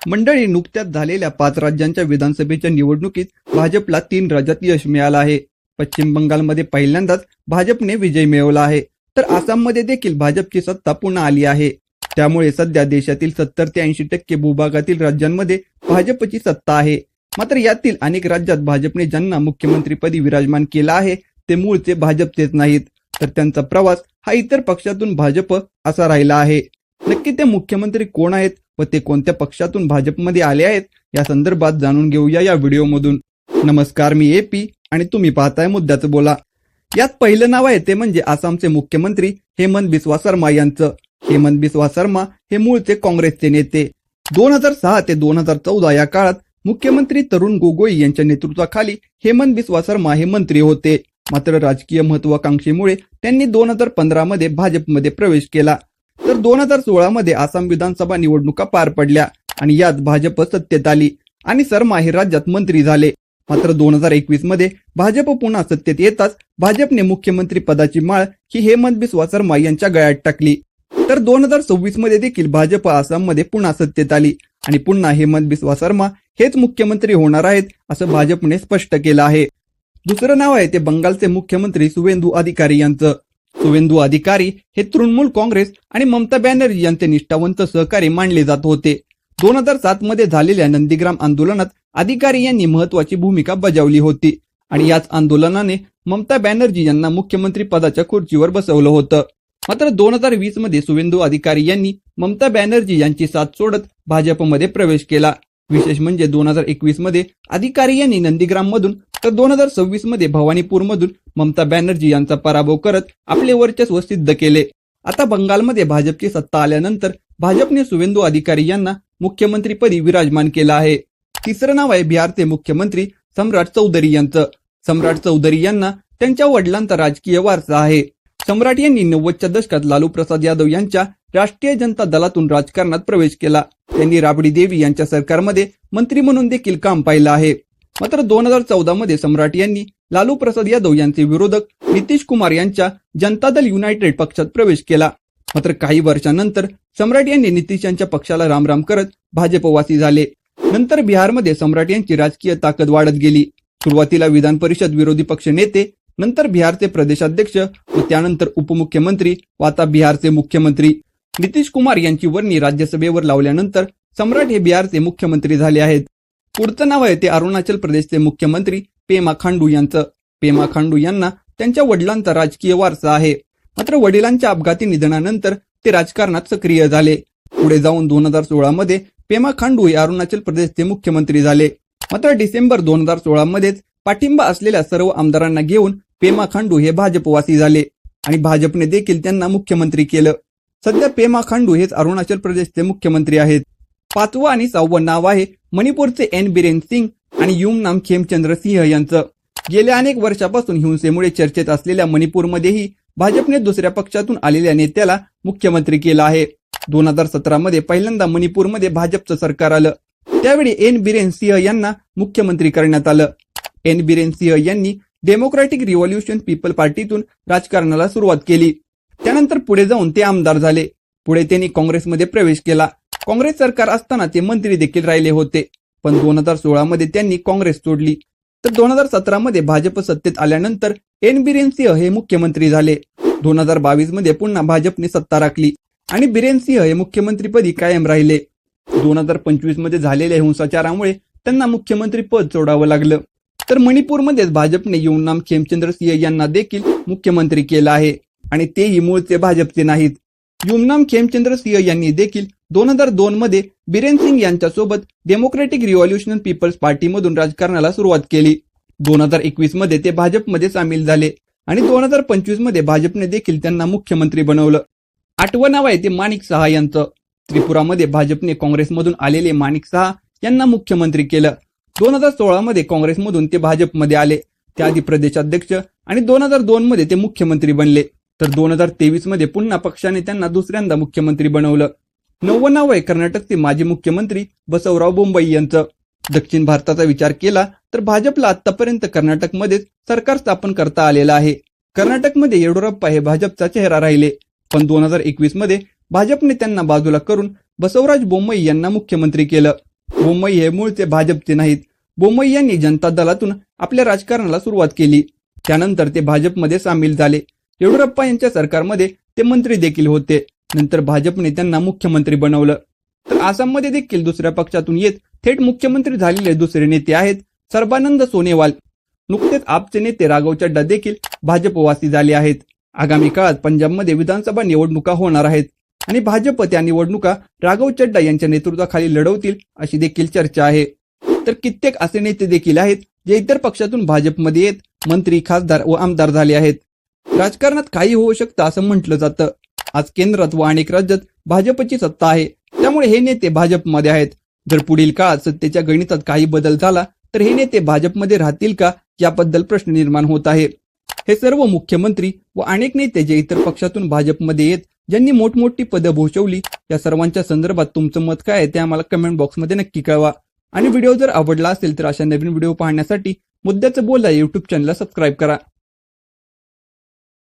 मंडळी, नुकत्याच झालेल्या 5 राज्यांच्या विधानसभेच्या निवडणुकीत भाजपला 3 राज्यात यश मिळालं आहे. पश्चिम बंगालमध्ये पहिल्यांदाच भाजपने विजय मिळवला आहे, तर आसाममध्ये देखील भाजपची सत्ता पुन्हा आली आहे. त्यामुळे सध्या देशातील 70 ते 80% भूभागातील राज्यांमध्ये भाजपची सत्ता आहे. मात्र यातील अनेक राज्यात भाजपने ज्यांना मुख्यमंत्रीपदी विराजमान केला आहे ते मूळचे भाजपचेच नाहीत, तर त्यांचा प्रवास हा इतर पक्षातून भाजप असा राहिला आहे. नक्की ते मुख्यमंत्री कोण आहेत व ते कोणत्या पक्षातून भाजपमध्ये आले आहेत या संदर्भात जाणून घेऊया या व्हिडिओमधून. नमस्कार, मी एपी आणि तुम्ही पाहताय मुद्द्याचं बोला. यात पहिलं नाव आहे ते म्हणजे आसामचे मुख्यमंत्री हेमंत बिस्वा शर्मा यांचं. हेमंत बिस्वा शर्मा हे मूळचे काँग्रेसचे नेते. 2006 ते 2014 या काळात मुख्यमंत्री तरुण गोगोई यांच्या नेतृत्वाखाली हेमंत बिस्वा शर्मा हे मंत्री होते. मात्र राजकीय महत्वाकांक्षेमुळे त्यांनी 2015 मध्ये भाजपमध्ये प्रवेश केला. तर 2016 मध्ये आसाम विधानसभा निवडणुका पार पडल्या आणि यात भाजप सत्तेत आली आणि शर्मा हे राज्यात मंत्री झाले. मात्र 2021 मध्ये भाजप पुन्हा सत्तेत येताच भाजपने मुख्यमंत्री पदाची माळ ही हेमंत बिस्वा शर्मा यांच्या गळ्यात टाकली. तर 2026 मध्ये देखील भाजप आसाममध्ये पुन्हा सत्तेत आली आणि पुन्हा हेमंत बिस्वा शर्मा हेच मुख्यमंत्री होणार आहेत असं भाजपने स्पष्ट केलं आहे. दुसरं नाव आहे ते बंगालचे मुख्यमंत्री शुवेंदू अधिकारी यांचं. शुवेंदू अधिकारी हे तृणमूल काँग्रेस आणि ममता बॅनर्जी यांचे निष्ठावंत सहकारी मानले जात होते. 2007 मध्ये झालेल्या नंदीग्राम आंदोलनात अधिकारी यांनी महत्वाची भूमिका बजावली होती आणि याच आंदोलनाने ममता बॅनर्जी यांना मुख्यमंत्री पदाच्या खुर्चीवर बसवलं होतं. मात्र 2020 मध्ये शुवेंदू अधिकारी यांनी ममता बॅनर्जी यांची साथ सोडत भाजपमध्ये प्रवेश केला. विशेष म्हणजे 2021 मध्ये अधिकारी यांनी नंदीग्राम मधून तर 2026 मध्ये भवानीपूर मधून ममता बॅनर्जी यांचा पराभव करत आपले वर्चस्व सिद्ध केले. आता बंगालमध्ये भाजपची सत्ता आल्यानंतर भाजपने शुवेंदू अधिकारी यांना मुख्यमंत्रीपदी विराजमान केलं आहे. तिसरं नाव आहे बिहारचे मुख्यमंत्री सम्राट चौधरी यांचं. सम्राट चौधरी यांना त्यांच्या वडिलांचा राजकीय वारसा आहे. सम्राट यांनी 90च्या दशकात लालू प्रसाद यादव यांच्या राष्ट्रीय जनता दलातून राजकारणात प्रवेश केला. त्यांनी राबडी देवी यांच्या सरकारमध्ये मंत्री म्हणून देखील काम पाहिलं आहे. मात्र 2014 मध्ये सम्राट यांनी लालू प्रसाद यादव यांचे विरोधक नितीश कुमार यांच्या जनता दल युनायटेड पक्षात प्रवेश केला. मात्र काही वर्षांनंतर सम्राट यांनी नितीश यांच्या पक्षाला रामराम करत भाजपवासी झाले. नंतर बिहारमध्ये सम्राट यांची राजकीय ताकद वाढत गेली. सुरुवातीला विधान परिषद विरोधी पक्ष नेते, नंतर बिहारचे प्रदेशाध्यक्ष व त्यानंतर उपमुख्यमंत्री व आता बिहारचे मुख्यमंत्री. नितीश कुमार यांची वर्णी राज्यसभेवर लावल्यानंतर सम्राट हे बिहारचे मुख्यमंत्री झाले आहेत. पुढचं नाव आहे ते अरुणाचल प्रदेशचे मुख्यमंत्री पेमा खांडू यांचं. पेमा खांडू यांना त्यांच्या वडिलांचा राजकीय वारसा आहे. मात्र वडिलांच्या अपघाती निधनानंतर ते राजकारणात सक्रिय झाले. पुढे जाऊन 2016 मध्ये पेमा खांडू हे अरुणाचल प्रदेशचे मुख्यमंत्री झाले. मात्र डिसेंबर 2016 मध्येच पाठिंबा असलेल्या सर्व आमदारांना घेऊन पेमा खांडू हे भाजपवासी झाले आणि भाजपने देखील त्यांना मुख्यमंत्री केलं. सध्या पेमा खांडू हेच अरुणाचल प्रदेशचे मुख्यमंत्री आहेत. 5वं आणि 6वं नाव आहे मणिपूरचे एन बिरेन सिंग आणि युमनाम खेमचंद्र सिंह यांचं. गेल्या अनेक वर्षापासून हिंसेमुळे चर्चेत असलेल्या मणिपूरमध्येही भाजपने दुसऱ्या पक्षातून आलेल्या नेत्याला मुख्यमंत्री केलं आहे. 2017 मध्ये पहिल्यांदा मणिपूरमध्ये भाजपचं सरकार आलं. त्यावेळी एन बिरेन सिंह यांना मुख्यमंत्री करण्यात आलं. एन बिरेन सिंह यांनी डेमोक्रॅटिक रिव्होल्युशन पीपल पार्टीतून राजकारणाला सुरुवात केली. त्यानंतर पुढे जाऊन ते आमदार झाले. पुढे त्यांनी काँग्रेसमध्ये प्रवेश केला. काँग्रेस सरकार असताना ते मंत्री देखील राहिले होते. पण 2016 मध्ये त्यांनी काँग्रेस सोडली. तर 2017 मध्ये भाजप सत्तेत आल्यानंतर एन बिरेन सिंह हे मुख्यमंत्री झाले. 2022 मध्ये पुन्हा भाजपने सत्ता राखली आणि बिरेन सिंह हे मुख्यमंत्रीपदी कायम राहिले. 2025 मध्ये झालेल्या हिंसाचारामुळे त्यांना मुख्यमंत्री पद सोडावं लागलं. तर मणिपूरमध्येच भाजपने युमनाम खेमचंद्र सिंह यांना देखील मुख्यमंत्री केलं आहे आणि तेही मूळचे भाजपचे नाहीत. युमनाम खेमचंद्र सिंह यांनी देखील 2002 मध्ये बिरेन सिंग यांच्यासोबत डेमोक्रॅटिक रिव्होल्युशन पीपल्स पार्टीमधून राजकारणाला सुरुवात केली. 2021 मध्ये ते भाजपमध्ये सामील झाले आणि 2025 मध्ये भाजपने देखील त्यांना मुख्यमंत्री बनवलं. 8वं नाव आहे ते माणिक सहा यांचं. त्रिपुरामध्ये भाजपने काँग्रेसमधून आलेले माणिक सहा यांना मुख्यमंत्री केलं. 2016 मध्ये काँग्रेसमधून ते भाजपमध्ये आले. त्याआधी प्रदेशाध्यक्ष आणि 2002 मध्ये ते मुख्यमंत्री बनले. तर 2023 मध्ये पुन्हा पक्षाने त्यांना दुसऱ्यांदा मुख्यमंत्री बनवलं. 9वं नाव आहे कर्नाटकचे माजी मुख्यमंत्री बसवराव बोम्मई यांचं. दक्षिण भारताचा विचार केला तर भाजपला आतापर्यंत कर्नाटकमध्येच सरकार स्थापन करता आलेलं आहे. कर्नाटकमध्ये येडियुरप्पा हे भाजपचा चेहरा राहिले. पण 2021 मध्ये भाजपने त्यांना बाजूला करून बसवराज बोम्मई यांना मुख्यमंत्री केलं. बोम्मई हे मूळचे भाजपचे नाहीत. बोम्मई यांनी जनता दलातून आपल्या राजकारणाला सुरुवात केली. त्यानंतर ते भाजपमध्ये सामील झाले. येडियुरप्पा यांच्या सरकारमध्ये ते मंत्री देखील होते. नंतर भाजपने त्यांना मुख्यमंत्री बनवलं. तर आसाममध्ये देखील दुसऱ्या पक्षातून येत थेट मुख्यमंत्री झालेले दुसरे नेते आहेत सर्बानंद सोनोवाल. नुकतेच आपचे नेते राघव चड्ढा देखील भाजपवासी झाले आहेत. आगामी काळात पंजाबमध्ये विधानसभा निवडणुका होणार आहेत आणि भाजप त्या निवडणुका राघव चड्ढा यांच्या नेतृत्वाखाली लढवतील अशी देखील चर्चा आहे. तर कित्येक असे नेते देखील आहेत जे इतर पक्षातून भाजपमध्ये येत मंत्री, खासदार व आमदार झाले आहेत. राजकारणात काही होऊ शकतं असं म्हटलं जातं. आज केंद्रात व अनेक राज्यात भाजपची सत्ता आहे, त्यामुळे हे नेते भाजपमध्ये आहेत. जर पुढील काळात सत्तेच्या गणितात काही बदल झाला तर हे नेते भाजपमध्ये राहतील का याबद्दल प्रश्न निर्माण होत आहे. हे सर्व मुख्यमंत्री व अनेक नेते जे इतर पक्षातून भाजपमध्ये येत, ज्यांनी मोठमोठी पदं भूषवली, या सर्वांच्या संदर्भात तुमचं मत काय आहे ते आम्हाला कमेंट बॉक्समध्ये नक्की कळवा. आणि व्हिडिओ जर आवडला असेल तर अशा नवीन व्हिडिओ पाहण्यासाठी मुद्द्याचं बोल या YouTube चॅनलला सबस्क्राईब करा.